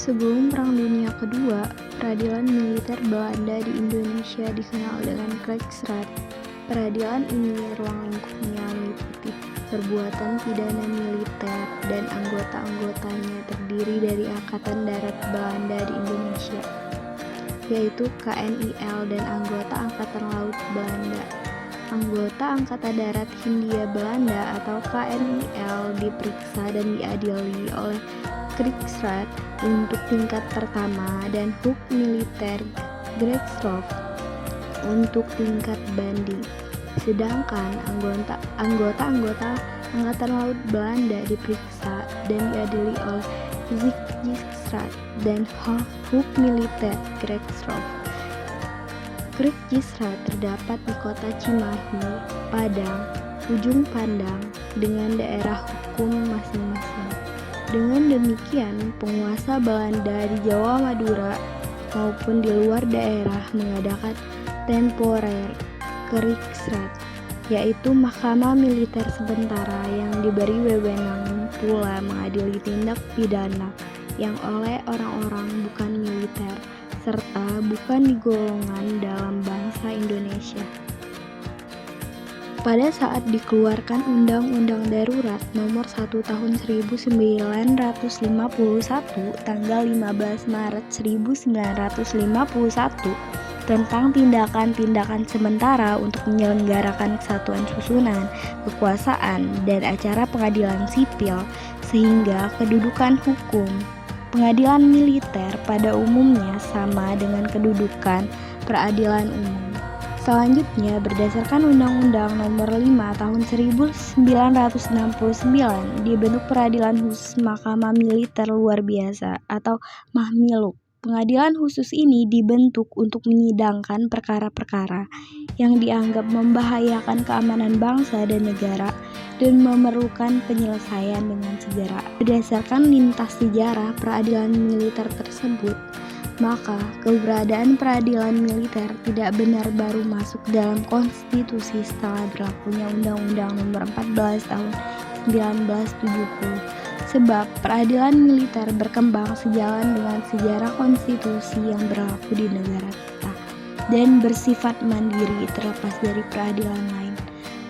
Sebelum Perang Dunia Kedua, peradilan militer Belanda di Indonesia dikenal dengan Krijgsraad. Peradilan ini ruang lingkupnya meliputi perbuatan pidana militer dan anggota-anggotanya terdiri dari Angkatan Darat Belanda di Indonesia, yaitu KNIL dan anggota Angkatan Laut Belanda. Anggota Angkatan Darat Hindia Belanda atau KNIL diperiksa dan diadili oleh Krijgsraad untuk tingkat pertama dan Hoek Militair Gerechtshof untuk tingkat banding. Sedangkan anggota-anggota Angkatan Laut Belanda diperiksa dan diadili oleh Krijgsraad dan Hoek Militair Gerechtshof. Krijgsraad terdapat di kota Cimahi, Padang, Ujung Pandang dengan daerah hukum masing-masing. Dengan demikian, penguasa Belanda di Jawa Madura maupun di luar daerah mengadakan temporer Krijgsraad, yaitu mahkamah militer sementara yang diberi wewenang pula mengadili tindak pidana yang oleh orang-orang bukan militer serta bukan digolongan dalam bangsa Indonesia. Pada saat dikeluarkan Undang-Undang Darurat Nomor 1 Tahun 1951 tanggal 15 Maret 1951 tentang tindakan-tindakan sementara untuk menyelenggarakan kesatuan susunan, kekuasaan, dan acara pengadilan sipil, sehingga kedudukan hukum pengadilan militer pada umumnya sama dengan kedudukan peradilan umum. Selanjutnya, berdasarkan Undang-Undang Nomor 5 Tahun 1969 dibentuk Peradilan Khusus Mahkamah Militer Luar Biasa atau Mahmiluk. Pengadilan khusus ini dibentuk untuk menyidangkan perkara-perkara yang dianggap membahayakan keamanan bangsa dan negara dan memerlukan penyelesaian dengan segera. Berdasarkan lintas sejarah peradilan militer tersebut, maka keberadaan peradilan militer tidak benar baru masuk dalam konstitusi setelah berlakunya Undang-Undang Nomor 14 Tahun 1970. Sebab peradilan militer berkembang sejalan dengan sejarah konstitusi yang berlaku di negara kita dan bersifat mandiri terlepas dari peradilan lain.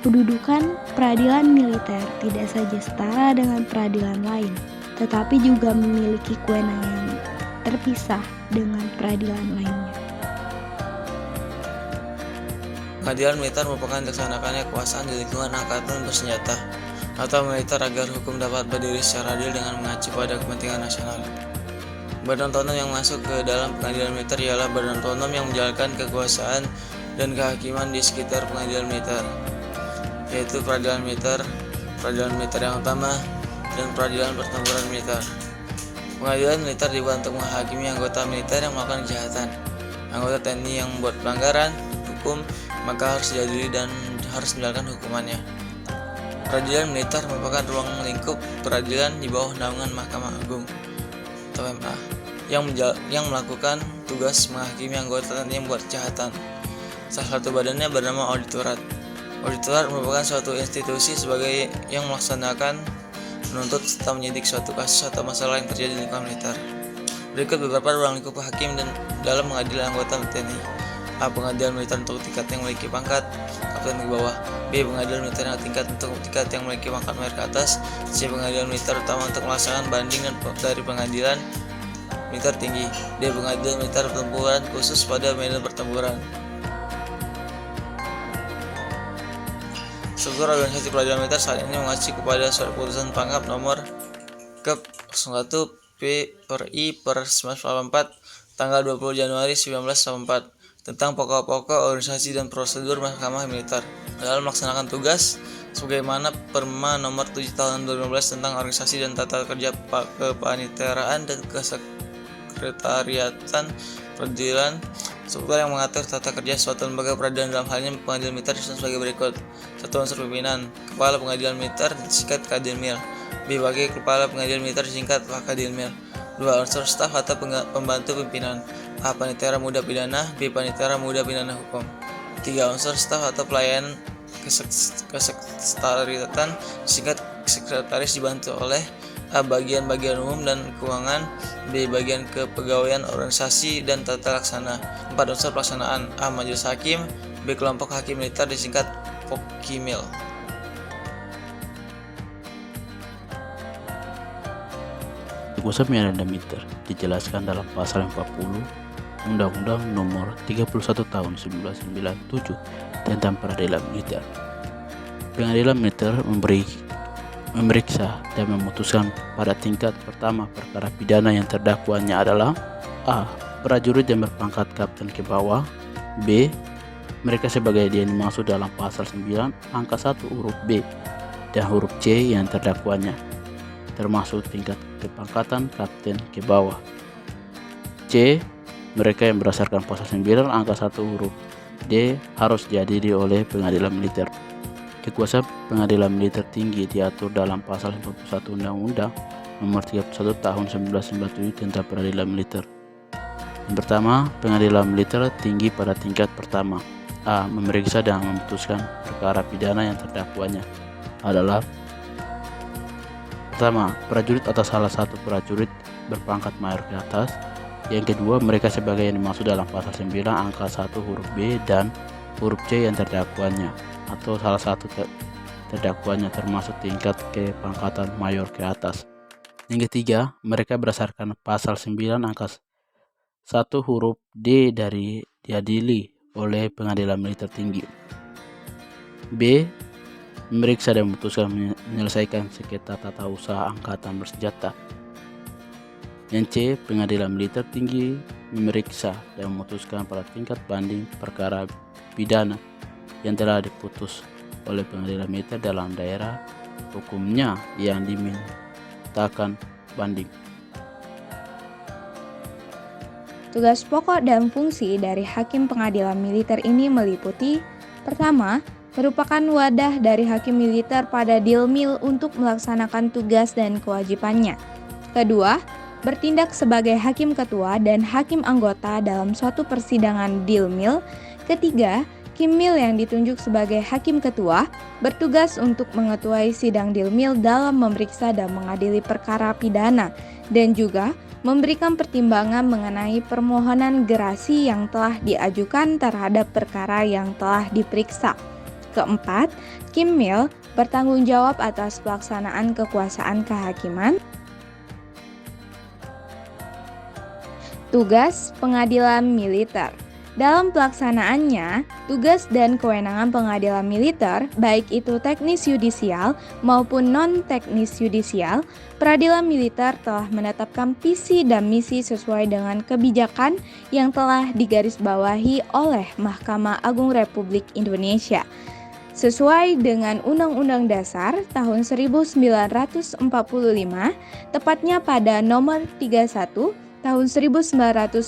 Kedudukan peradilan militer tidak saja setara dengan peradilan lain, tetapi juga memiliki kewenangan terpisah dengan peradilan lainnya. Pengadilan militer merupakan dilaksanakannya kekuasaan di lingkungan angkatan bersenjata atau militer agar hukum dapat berdiri secara adil dengan mengacu pada kepentingan nasional. Badan otonom yang masuk ke dalam pengadilan militer ialah badan otonom yang menjalankan kekuasaan dan kehakiman di sekitar pengadilan militer, yaitu peradilan militer yang utama, dan peradilan pertempuran militer. Pengadilan militer dibuat untuk menghakimi anggota militer yang melakukan kejahatan. Anggota TNI yang membuat pelanggaran hukum maka harus diadili dan harus menjalankan hukumannya. Peradilan militer merupakan ruang lingkup peradilan di bawah naungan Mahkamah Agung atau MA yang melakukan tugas menghakimi anggota TNI yang membuat kejahatan. Salah satu badannya bernama Auditorat. Auditorat merupakan suatu institusi sebagai yang melaksanakan, menuntut serta menyidik suatu kasus atau masalah yang terjadi di lingkungan militer. Berikut beberapa ruang lingkup hakim dan dalam mengadili anggota TNI. A. Pengadilan militer untuk tingkat yang memiliki pangkat kapten ke bawah. B. Pengadilan militer yang untuk tingkat yang memiliki pangkat mayor ke atas. C. Pengadilan militer utama untuk melaksanakan banding dan dari pengadilan militer tinggi. D. Pengadilan militer pertempuran khusus pada medan pertempuran. Struktur organisasi peradilan militer saat ini mengacu kepada surat keputusan Pangkap nomor Kep 01 P/I/1984 tanggal 20 Januari 1984 tentang pokok-pokok organisasi dan prosedur mahkamah militer dalam melaksanakan tugas, sebagaimana Perma nomor 7 tahun 2015 tentang organisasi dan tata kerja kepaniteraan dan kesekretariatan peradilan. Struktur yang mengatur tata kerja suatu lembaga peradilan dalam hal ini pengadilan militer disusun sebagai berikut. 1. Unsur pimpinan. Kepala pengadilan militer disingkat Kadilmil. B. Wakil kepala pengadilan militer disingkat Wakadilmil. 2. Unsur staf atau pembantu pimpinan. A. Panitera muda pidana. B. Panitera muda pidana hukum. 3. Unsur staf atau pelayan kesekretariatan disingkat sekretaris dibantu oleh A. Bagian-bagian umum dan keuangan. B. Bagian kepegawaian, organisasi, dan tata laksana. 4. Unsur pelaksanaan. A. Majelis Hakim. B. Kelompok Hakim Militer disingkat Pokimil. Kuasa pengadilan militer dijelaskan dalam pasal 40 Undang-Undang Nomor 31 Tahun 1997 tentang peradilan militer. Pengadilan militer memeriksa dan memutuskan pada tingkat pertama perkara pidana yang terdakwanya adalah A. Prajurit yang berpangkat kapten ke bawah. B. Mereka sebagai yang dimaksud dalam pasal 9 angka 1 huruf B dan huruf C yang terdakwanya, termasuk tingkat kepangkatan kapten ke bawah. C. Mereka yang berdasarkan pasal 9 angka 1 huruf D harus dihadiri oleh pengadilan militer. Kekuasaan pengadilan militer tinggi diatur dalam pasal 51 Undang-Undang Nomor 31 Tahun 1997 tentang peradilan militer. Yang pertama, pengadilan militer tinggi pada tingkat pertama. A. Memeriksa dan memutuskan perkara pidana yang terdakwanya adalah: pertama, prajurit atau salah satu prajurit berpangkat mayor ke atas. Yang kedua, mereka sebagai yang dimaksud dalam pasal 9 angka 1 huruf B dan huruf C yang terdakwanya atau salah satu terdakwanya termasuk tingkat kepangkatan mayor ke atas. Yang ketiga, mereka berdasarkan pasal 9 angka 1 huruf D dari diadili oleh pengadilan militer tinggi. B. Memeriksa dan memutuskan menyelesaikan sengketa tata usaha angkatan bersenjata. Yang C. Pengadilan militer tinggi memeriksa dan memutuskan pada tingkat banding perkara pidana yang telah diputus oleh pengadilan militer dalam daerah hukumnya yang dimintakan banding. Tugas pokok dan fungsi dari hakim pengadilan militer ini meliputi: pertama, merupakan wadah dari hakim militer pada Dilmil untuk melaksanakan tugas dan kewajibannya. Kedua, bertindak sebagai hakim ketua dan hakim anggota dalam suatu persidangan Dilmil. Ketiga, Kimil yang ditunjuk sebagai hakim ketua bertugas untuk mengetuai sidang Dilmil dalam memeriksa dan mengadili perkara pidana dan juga memberikan pertimbangan mengenai permohonan gerasi yang telah diajukan terhadap perkara yang telah diperiksa. Keempat, Kimil bertanggung jawab atas pelaksanaan kekuasaan kehakiman. Tugas pengadilan militer. Dalam pelaksanaannya, tugas dan kewenangan pengadilan militer, baik itu teknis yudisial maupun non-teknis yudisial, peradilan militer telah menetapkan visi dan misi sesuai dengan kebijakan yang telah digarisbawahi oleh Mahkamah Agung Republik Indonesia. Sesuai dengan Undang-Undang Dasar tahun 1945, tepatnya pada nomor 31 tahun 1997,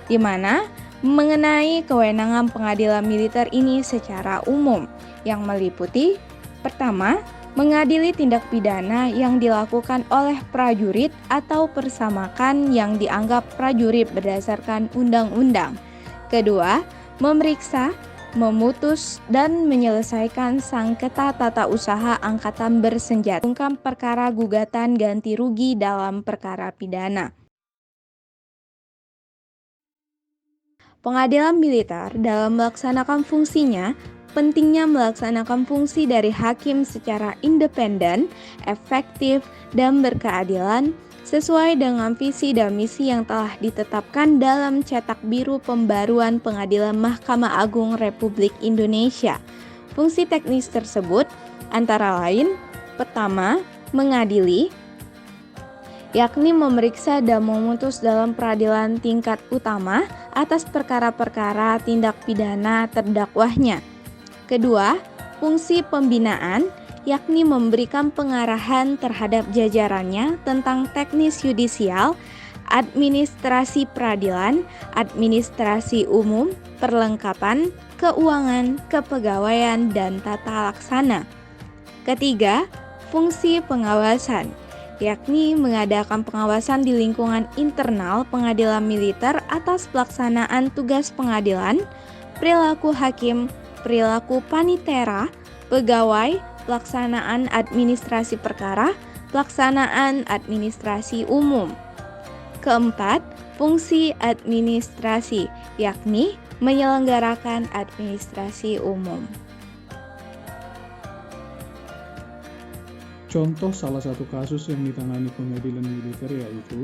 di mana mengenai kewenangan pengadilan militer ini secara umum yang meliputi: pertama, mengadili tindak pidana yang dilakukan oleh prajurit atau persamakan yang dianggap prajurit berdasarkan undang-undang. Kedua, memeriksa, memutus dan menyelesaikan sengketa tata usaha angkatan bersenjata, ungkap perkara gugatan ganti rugi dalam perkara pidana. Pengadilan militer dalam melaksanakan fungsinya, pentingnya melaksanakan fungsi dari hakim secara independen, efektif, dan berkeadilan sesuai dengan visi dan misi yang telah ditetapkan dalam Cetak Biru Pembaruan Pengadilan Mahkamah Agung Republik Indonesia. Fungsi teknis tersebut antara lain: pertama, mengadili, yakni memeriksa dan memutus dalam peradilan tingkat utama atas perkara-perkara tindak pidana terdakwahnya. Kedua, fungsi pembinaan, yakni memberikan pengarahan terhadap jajarannya tentang teknis yudisial, administrasi peradilan, administrasi umum, perlengkapan, keuangan, kepegawaian, dan tata laksana. Ketiga, fungsi pengawasan, yakni mengadakan pengawasan di lingkungan internal pengadilan militer atas pelaksanaan tugas pengadilan, perilaku hakim, perilaku panitera, pegawai, pelaksanaan administrasi perkara, pelaksanaan administrasi umum. Keempat, fungsi administrasi, yakni menyelenggarakan administrasi umum. Contoh salah satu kasus yang ditangani pengadilan militer yaitu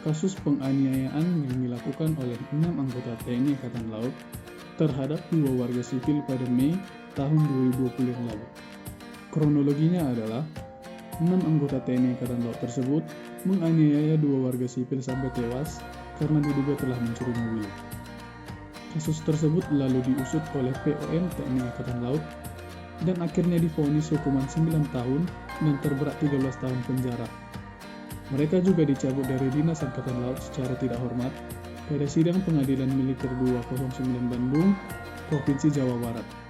kasus penganiayaan yang dilakukan oleh 6 anggota TNI Angkatan Laut terhadap 2 warga sipil pada Mei tahun 2020 yang lalu. Kronologinya adalah 6 anggota TNI Angkatan Laut tersebut menganiaya 2 warga sipil sampai tewas karena diduga telah mencuri mobil. Kasus tersebut lalu diusut oleh POM TNI Angkatan Laut dan akhirnya divonis hukuman 9 tahun dan terberat 13 tahun penjara. Mereka juga dicabut dari Dinas Angkatan Laut secara tidak hormat pada sidang Pengadilan Militer 209 Bandung, Provinsi Jawa Barat.